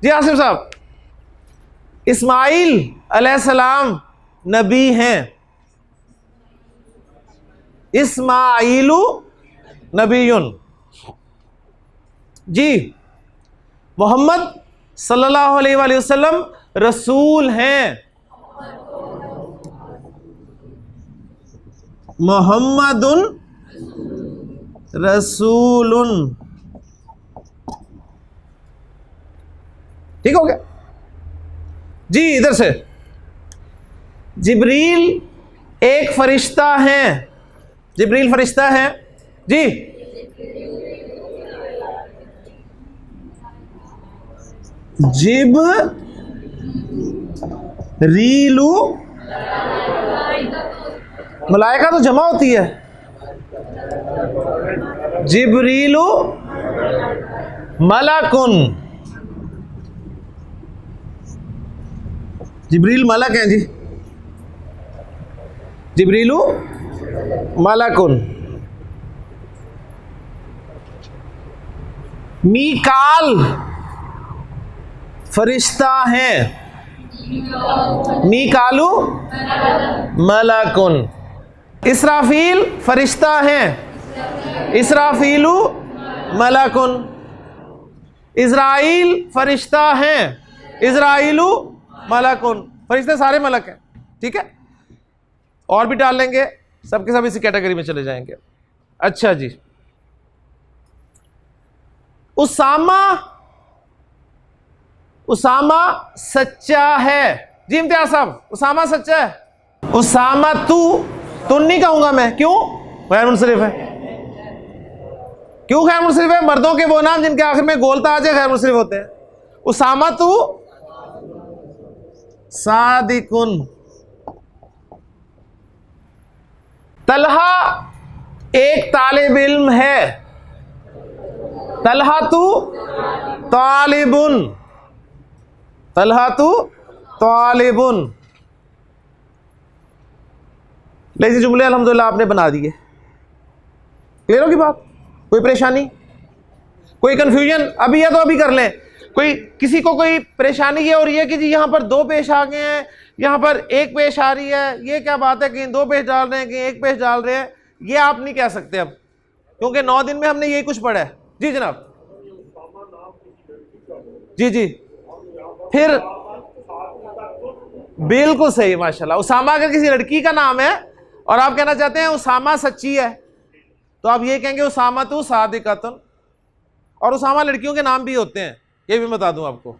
जी आसिफ साहब, इस्माइल अलैहिस्सलाम नबी हैं। इस्माइलु नबीयुन। जी, मोहम्मद सल्लल्लाहु अलैहि वसल्लम रसूल हैं। मोहम्मदुन रसूलुन। ठीक हो गया जी। इधर से जिब्रील एक फरिश्ता है। जिब्रील फरिश्ता है जी। जिब्रीलु मलाइका तो जमा होती है। जिब्रीलु मलकुन। जिब्रील मलक हैं जी। जिब्रीलु मलकुन। मीकाल फरिश्ता है। मीकालु मलकुन। इसराफील फरिश्ता है। इसराफीलु मलकुन। इज़राइल फरिश्ता है। इज़राइलु मलकुन। फरिश्ते सारे मलक हैं। ठीक है, और भी डाल लेंगे, सबके सब इसी कैटेगरी में चले जाएंगे। अच्छा जी, उसामा उसामा सच्चा है जी। इम्तियाज साहब, उसामा सच्चा है। उसामा तू नहीं कहूंगा मैं। क्यों? गैर मुनसरिफ है। क्यों गैर मुनसरिफ है? मर्दों के वो नाम जिनके आखिर में गोलता आ जाए गैर मुनसरिफ होते हैं। उसामा तू सादिकुन। तलहा एक तालिब इल्म है। तलहा तू तालिबुन। तलहा तू तालिबुन। लेकिन जुमले अल्हम्दुलिल्लाह आपने बना दिए। क्लियर होगी बात? कोई परेशानी, कोई कंफ्यूजन? अभी या तो अभी कर लें। कोई किसी को कोई परेशानी ये हो रही है कि जी यहाँ पर दो पेश आ गए हैं, यहाँ पर एक पेश आ रही है, ये क्या बात है? कहीं दो पेश डाल रहे हैं, कहीं एक पेश डाल रहे हैं। ये आप नहीं कह सकते अब, क्योंकि 9 दिन में हमने यही कुछ पढ़ा है। जी जनाब। जी जी, फिर बिल्कुल सही, माशाल्लाह। उसामा अगर किसी लड़की का नाम है और आप कहना चाहते हैं उसामा सच्ची है, तो आप ये कहेंगे उसामा तू सादिकतुन। और उसामा लड़कियों के नाम भी होते हैं, ये भी बता दूं आपको।